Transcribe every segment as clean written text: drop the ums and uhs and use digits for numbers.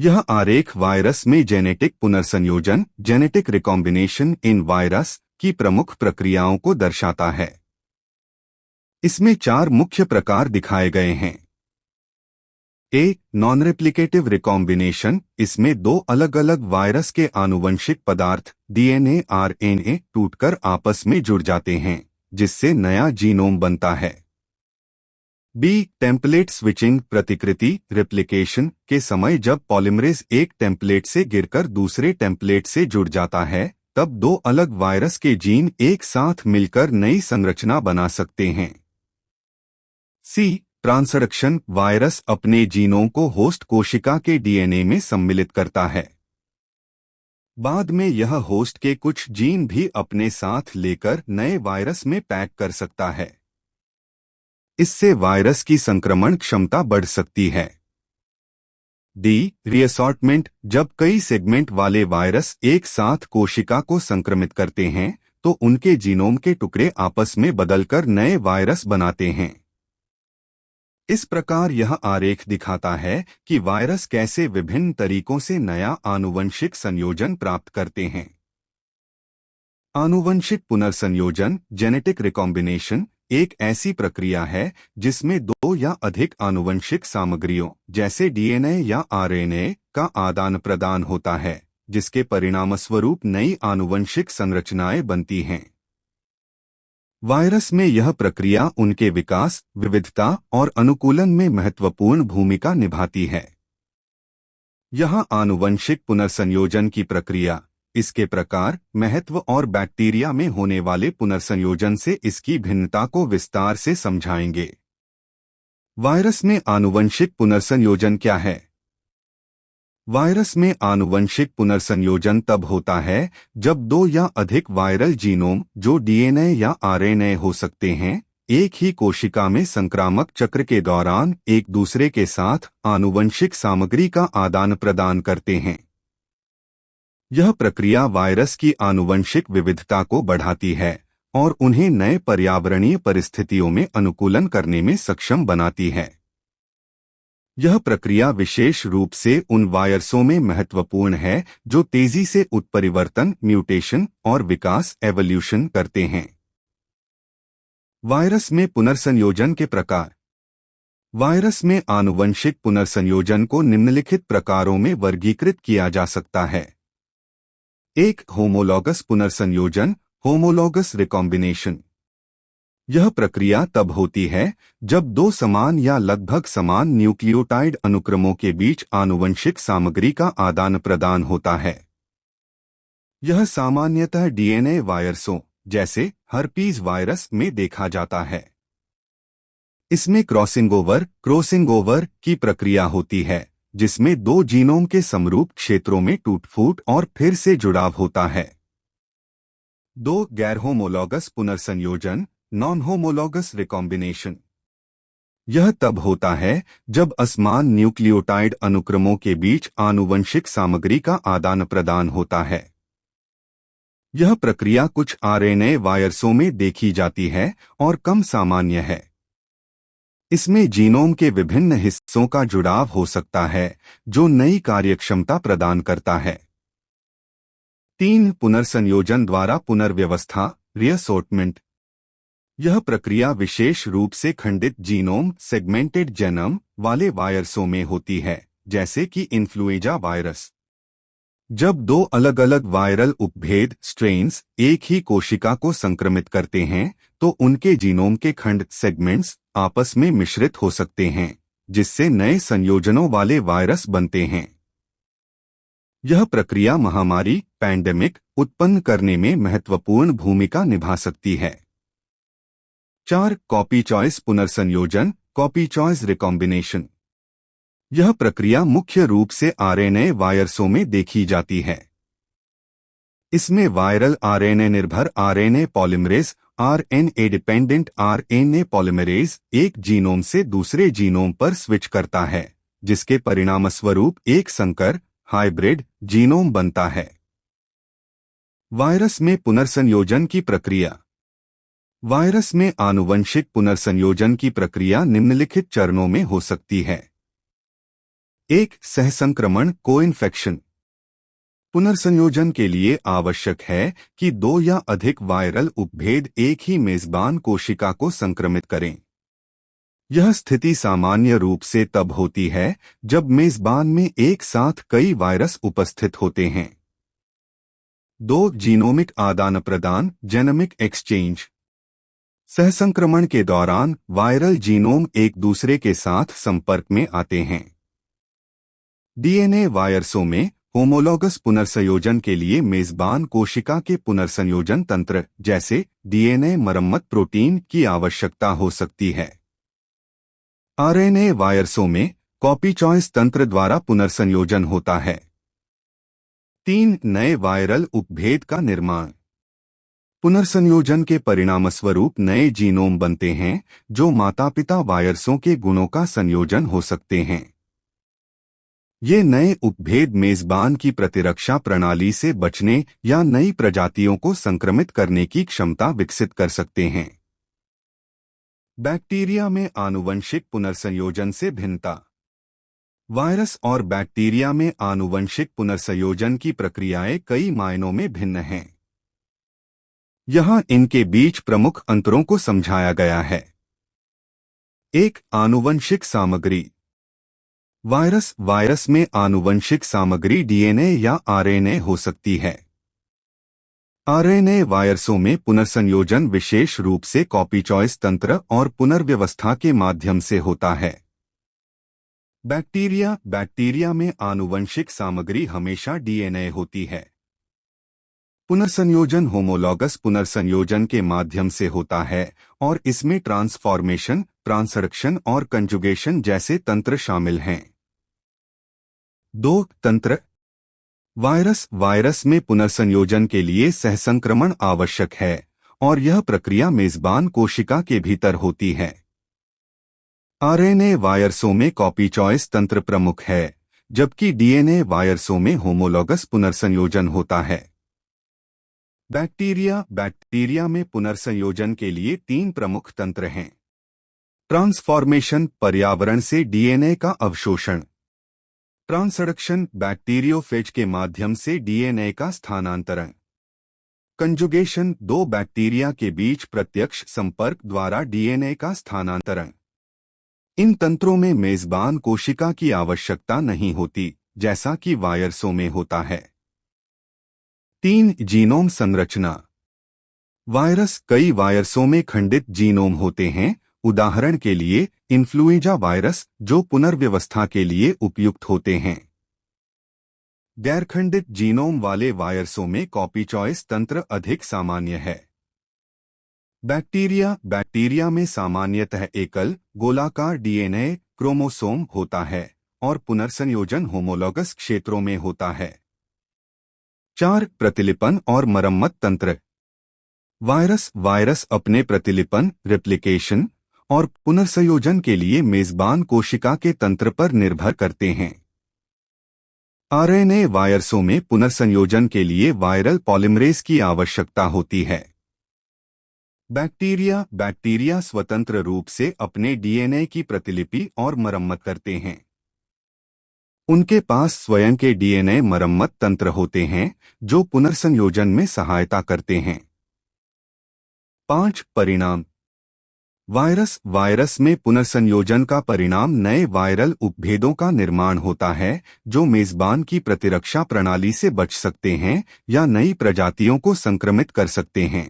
यह आरेख वायरस में जेनेटिक पुनर्संयोजन जेनेटिक रिकॉम्बिनेशन इन वायरस की प्रमुख प्रक्रियाओं को दर्शाता है। इसमें 4 मुख्य प्रकार दिखाए गए हैं। ए नॉन रेप्लिकेटिव रिकॉम्बिनेशन, इसमें 2 अलग अलग वायरस के आनुवंशिक पदार्थ डीएनए आरएनए टूटकर आपस में जुड़ जाते हैं, जिससे नया जीनोम बनता है। बी टेम्पलेट स्विचिंग प्रतिकृति रेप्लिकेशन के समय जब पॉलिमरेज एक टेम्पलेट से गिरकर दूसरे टेम्पलेट से जुड़ जाता है, तब 2 अलग वायरस के जीन एक साथ मिलकर नई संरचना बना सकते हैं। सी ट्रांसडक्शन, वायरस अपने जीनों को होस्ट कोशिका के डीएनए में सम्मिलित करता है। बाद में यह होस्ट के कुछ जीन भी अपने साथ लेकर नए वायरस में पैक कर सकता है। इससे वायरस की संक्रमण क्षमता बढ़ सकती है। डी रीअसॉर्टमेंट, जब कई सेगमेंट वाले वायरस एक साथ कोशिका को संक्रमित करते हैं, तो उनके जीनोम के टुकड़े आपस में बदलकर नए वायरस बनाते हैं। इस प्रकार यह आरेख दिखाता है कि वायरस कैसे विभिन्न तरीकों से नया आनुवंशिक संयोजन प्राप्त करते हैं। आनुवंशिक पुनर्संयोजन जेनेटिक रिकॉम्बिनेशन एक ऐसी प्रक्रिया है जिसमें 2 या अधिक आनुवंशिक सामग्रियों जैसे डीएनए या आरएनए का आदान प्रदान होता है, जिसके परिणामस्वरूप नई आनुवंशिक संरचनाएं बनती हैं। वायरस में यह प्रक्रिया उनके विकास, विविधता और अनुकूलन में महत्वपूर्ण भूमिका निभाती है। यहाँ आनुवंशिक पुनर्संयोजन की प्रक्रिया, इसके प्रकार, महत्व और बैक्टीरिया में होने वाले पुनर्संयोजन से इसकी भिन्नता को विस्तार से समझाएंगे। वायरस में आनुवंशिक पुनर्संयोजन क्या है? वायरस में आनुवंशिक पुनर्संयोजन तब होता है जब 2 या अधिक वायरल जीनोम, जो डीएनए या आरएनए हो सकते हैं, एक ही कोशिका में संक्रामक चक्र के दौरान एक दूसरे के साथ आनुवंशिक सामग्री का आदान प्रदान करते हैं। यह प्रक्रिया वायरस की आनुवंशिक विविधता को बढ़ाती है और उन्हें नए पर्यावरणीय परिस्थितियों में अनुकूलन करने में सक्षम बनाती है। यह प्रक्रिया विशेष रूप से उन वायरसों में महत्वपूर्ण है जो तेजी से उत्परिवर्तन म्यूटेशन और विकास एवोल्यूशन करते हैं। वायरस में पुनर्संयोजन के प्रकार। वायरस में आनुवंशिक पुनर्संयोजन को निम्नलिखित प्रकारों में वर्गीकृत किया जा सकता है। 1 होमोलॉगस पुनर्संयोजन होमोलॉगस रिकॉम्बिनेशन। यह प्रक्रिया तब होती है जब 2 समान या लगभग समान न्यूक्लियोटाइड अनुक्रमों के बीच आनुवंशिक सामग्री का आदान प्रदान होता है। यह सामान्यतः डीएनए वायरसों जैसे हर्पीज वायरस में देखा जाता है। इसमें क्रॉसिंग ओवर की प्रक्रिया होती है, जिसमें 2 जीनोम के समरूप क्षेत्रों में टूट-फूट और फिर से जुड़ाव होता है। 2 गैर होमोलॉगस पुनर्संयोजन नॉन होमोलॉगस रिकॉम्बिनेशन। यह तब होता है जब असमान न्यूक्लियोटाइड अनुक्रमों के बीच आनुवंशिक सामग्री का आदान प्रदान होता है। यह प्रक्रिया कुछ आरएनए वायरसों में देखी जाती है और कम सामान्य है। इसमें जीनोम के विभिन्न हिस्सों का जुड़ाव हो सकता है, जो नई कार्यक्षमता प्रदान करता है। 3 पुनर्संयोजन द्वारा पुनर्व्यवस्था रीअसॉर्टमेंट। यह प्रक्रिया विशेष रूप से खंडित जीनोम सेगमेंटेड जेनम वाले वायरसों में होती है, जैसे कि इन्फ्लुएंजा वायरस। जब 2 अलग अलग वायरल उपभेद स्ट्रेन्स एक ही कोशिका को संक्रमित करते हैं, तो उनके जीनोम के खंड सेगमेंट्स आपस में मिश्रित हो सकते हैं, जिससे नए संयोजनों वाले वायरस बनते हैं। यह प्रक्रिया महामारी पैंडेमिक उत्पन्न करने में महत्वपूर्ण भूमिका निभा सकती है। 4 कॉपी चॉइस पुनर्संयोजन कॉपी चॉइस रिकॉम्बिनेशन। यह प्रक्रिया मुख्य रूप से आरएनए वायरसों में देखी जाती है। इसमें वायरल आरएनए निर्भर RNA polymerase RNA dependent RNA polymerase एक जीनोम से दूसरे जीनोम पर स्विच करता है, जिसके परिणामस्वरूप एक संकर हाइब्रिड जीनोम बनता है। वायरस में पुनर्संयोजन की प्रक्रिया। वायरस में आनुवंशिक पुनर्संयोजन की प्रक्रिया निम्नलिखित चरणों में हो सकती है। एक सहसंक्रमण को-इन्फेक्शन। पुनर्संयोजन के लिए आवश्यक है कि दो या अधिक वायरल उपभेद एक ही मेजबान कोशिका को संक्रमित करें। यह स्थिति सामान्य रूप से तब होती है जब मेजबान में एक साथ कई वायरस उपस्थित होते हैं। दो जीनोमिक आदान प्रदान, जेनेमिक एक्सचेंज। सहसंक्रमण के दौरान वायरल जीनोम एक दूसरे के साथ संपर्क में आते हैं। डीएनए वायरसों में होमोलॉगस पुनर्संयोजन के लिए मेजबान कोशिका के पुनर्संयोजन तंत्र जैसे डीएनए मरम्मत प्रोटीन की आवश्यकता हो सकती है। आरएनए वायरसों में कॉपी चॉइस तंत्र द्वारा पुनर्संयोजन होता है। 3 नए वायरल उपभेद का निर्माण। पुनर्संयोजन के परिणामस्वरूप नए जीनोम बनते हैं जो माता-पिता वायरसों के गुणों का संयोजन हो सकते हैं। ये नए उपभेद मेजबान की प्रतिरक्षा प्रणाली से बचने या नई प्रजातियों को संक्रमित करने की क्षमता विकसित कर सकते हैं। बैक्टीरिया में आनुवंशिक पुनर्संयोजन से भिन्नता। वायरस और बैक्टीरिया में आनुवंशिक पुनर्संयोजन की प्रक्रियाएं कई मायनों में भिन्न हैं। यहाँ इनके बीच प्रमुख अंतरों को समझाया गया है। 1. आनुवंशिक सामग्री। वायरस में आनुवंशिक सामग्री डीएनए या आरएनए हो सकती है। आरएनए वायरसों में पुनर्संयोजन विशेष रूप से कॉपी चॉइस तंत्र और पुनर्व्यवस्था के माध्यम से होता है। बैक्टीरिया में आनुवंशिक सामग्री हमेशा डीएनए होती है। पुनर्संयोजन होमोलॉगस पुनर्संयोजन के माध्यम से होता है और इसमें ट्रांसफॉर्मेशन, ट्रांसडक्शन और कंजुगेशन जैसे तंत्र शामिल हैं। 2. तंत्र। वायरस में पुनर्संयोजन के लिए सहसंक्रमण आवश्यक है और यह प्रक्रिया मेजबान कोशिका के भीतर होती है। आरएनए वायरसों में कॉपी चॉइस तंत्र प्रमुख है, जबकि डीएनए वायरसों में होमोलॉगस पुनर्संयोजन होता है। बैक्टीरिया में पुनर्संयोजन के लिए 3 प्रमुख तंत्र हैं। ट्रांसफॉर्मेशन, पर्यावरण से डीएनए का अवशोषण। ट्रांसडक्शन, बैक्टीरियोफेज के माध्यम से डीएनए का स्थानांतरण। कंजुगेशन, 2 बैक्टीरिया के बीच प्रत्यक्ष संपर्क द्वारा डीएनए का स्थानांतरण। इन तंत्रों में मेजबान कोशिका की आवश्यकता नहीं होती, जैसा कि वायरसों में होता है। 3. जीनोम संरचना। कई वायरसों में खंडित जीनोम होते हैं, उदाहरण के लिए इन्फ्लुएंजा वायरस, जो पुनर्व्यवस्था के लिए उपयुक्त होते हैं। गैरखंडित जीनोम वाले वायरसों में कॉपी चॉइस तंत्र अधिक सामान्य है। बैक्टीरिया में सामान्यतः एकल, गोलाकार डीएनए क्रोमोसोम होता है और पुनर्संयोजन होमोलॉगस क्षेत्रों में होता है। 4. प्रतिलिपन और मरम्मत तंत्र। वायरस अपने प्रतिलिपन, रेप्लिकेशन और पुनर्संयोजन के लिए मेजबान कोशिका के तंत्र पर निर्भर करते हैं। आरएनए वायरसों में पुनर्संयोजन के लिए वायरल पॉलिमरेज की आवश्यकता होती है। बैक्टीरिया स्वतंत्र रूप से अपने डीएनए की प्रतिलिपि और मरम्मत करते हैं। उनके पास स्वयं के डीएनए मरम्मत तंत्र होते हैं जो पुनर्संयोजन में सहायता करते हैं। 5. परिणाम। वायरस में पुनर्संयोजन का परिणाम नए वायरल उपभेदों का निर्माण होता है जो मेजबान की प्रतिरक्षा प्रणाली से बच सकते हैं या नई प्रजातियों को संक्रमित कर सकते हैं।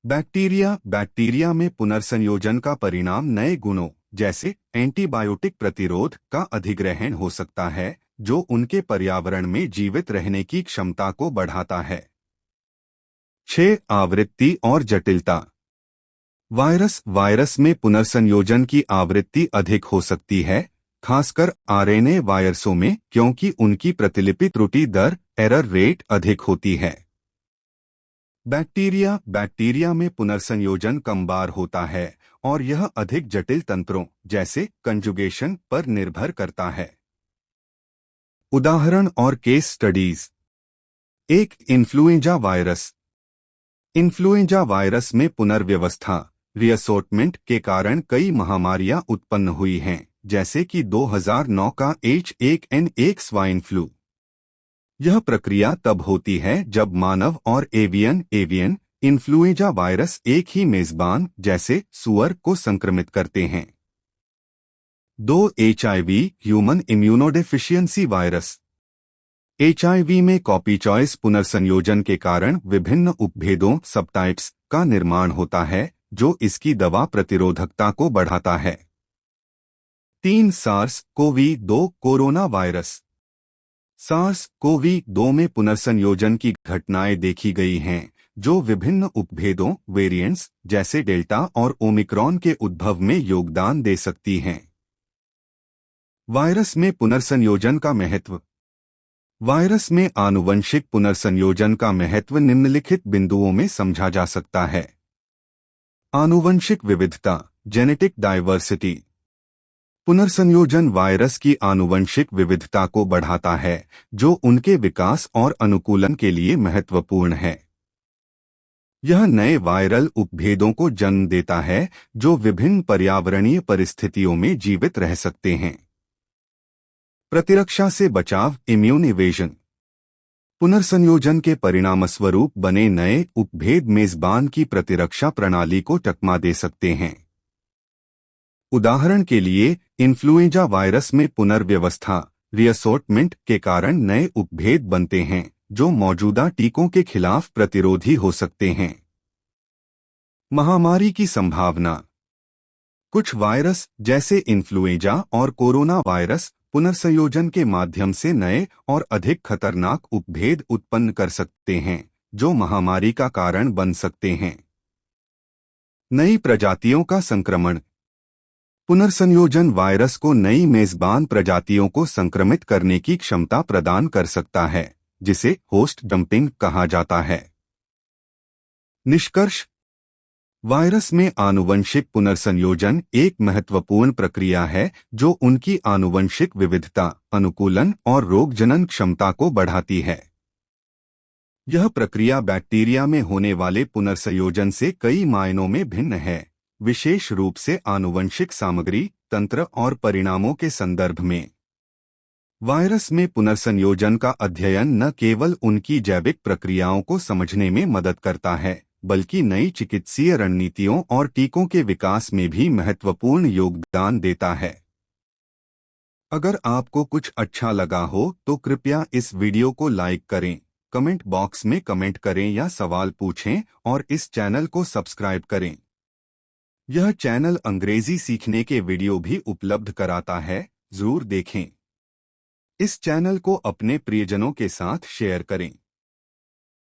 बैक्टीरिया में पुनर्संयोजन का परिणाम नए गुणों जैसे एंटीबायोटिक प्रतिरोध का अधिग्रहण हो सकता है, जो उनके पर्यावरण में जीवित रहने की क्षमता को बढ़ाता है। 6. आवृत्ति और जटिलता। वायरस में पुनर्संयोजन की आवृत्ति अधिक हो सकती है, खासकर आरएनए वायरसों में, क्योंकि उनकी प्रतिलिपि त्रुटि दर एरर रेट अधिक होती है। बैक्टीरिया में पुनर्संयोजन कम बार होता है और यह अधिक जटिल तंत्रों जैसे कंजुगेशन पर निर्भर करता है। उदाहरण और केस स्टडीज। 1. इन्फ्लुएंजा वायरस में पुनर्व्यवस्था रीअसोर्टमेंट के कारण कई महामारियां उत्पन्न हुई हैं, जैसे कि 2009 का H1N1 स्वाइन फ्लू। यह प्रक्रिया तब होती है जब मानव और एवियन इन्फ्लुएंजा वायरस एक ही मेजबान जैसे सुअर को संक्रमित करते हैं। 2 HIV human immunodeficiency virus. HIV में कॉपी चॉइस पुनर्संयोजन के कारण विभिन्न उपभेदों सबटाइप्स का निर्माण होता है जो इसकी दवा प्रतिरोधकता को बढ़ाता है। 3 SARS-CoV-2 कोरोना वायरस। SARS-CoV-2 में पुनर्संयोजन की घटनाएं देखी गई हैं जो विभिन्न उपभेदों वेरिएंट्स जैसे डेल्टा और ओमिक्रॉन के उद्भव में योगदान दे सकती हैं। वायरस में पुनर्संयोजन का महत्व। वायरस में आनुवंशिक पुनर्संयोजन का महत्व निम्नलिखित बिंदुओं में समझा जा सकता है। आनुवंशिक विविधता जेनेटिक डाइवर्सिटी। पुनर्संयोजन वायरस की आनुवंशिक विविधता को बढ़ाता है जो उनके विकास और अनुकूलन के लिए महत्वपूर्ण है। यह नए वायरल उपभेदों को जन्म देता है जो विभिन्न पर्यावरणीय परिस्थितियों में जीवित रह सकते हैं। प्रतिरक्षा से बचाव इम्यून इवेजन। पुनर्संयोजन के परिणामस्वरूप बने नए उपभेद मेजबान की प्रतिरक्षा प्रणाली को टकमा दे सकते हैं। उदाहरण के लिए इन्फ्लुएंजा वायरस में पुनर्व्यवस्था रीअसॉर्टमेंट के कारण नए उपभेद बनते हैं जो मौजूदा टीकों के खिलाफ प्रतिरोधी हो सकते हैं। महामारी की संभावना। कुछ वायरस जैसे इन्फ्लुएंजा और कोरोना वायरस पुनर्संयोजन के माध्यम से नए और अधिक खतरनाक उपभेद उत्पन्न कर सकते हैं जो महामारी का कारण बन सकते हैं। नई प्रजातियों का संक्रमण। पुनर्संयोजन वायरस को नई मेजबान प्रजातियों को संक्रमित करने की क्षमता प्रदान कर सकता है जिसे होस्ट डंपिंग कहा जाता है। निष्कर्ष। वायरस में आनुवंशिक पुनर्संयोजन एक महत्वपूर्ण प्रक्रिया है जो उनकी आनुवंशिक विविधता अनुकूलन और रोगजनन क्षमता को बढ़ाती है। यह प्रक्रिया बैक्टीरिया में होने वाले पुनर्संयोजन से कई मायनों में भिन्न है, विशेष रूप से आनुवंशिक सामग्री तंत्र और परिणामों के संदर्भ में। वायरस में पुनर्संयोजन का अध्ययन न केवल उनकी जैविक प्रक्रियाओं को समझने में मदद करता है बल्कि नई चिकित्सीय रणनीतियों और टीकों के विकास में भी महत्वपूर्ण योगदान देता है। अगर आपको कुछ अच्छा लगा हो तो कृपया इस वीडियो को लाइक करें, कमेंट बॉक्स में कमेंट करें या सवाल पूछें और इस चैनल को सब्सक्राइब करें। यह चैनल अंग्रेजी सीखने के वीडियो भी उपलब्ध कराता है, जरूर देखें। इस चैनल को अपने प्रियजनों के साथ शेयर करें।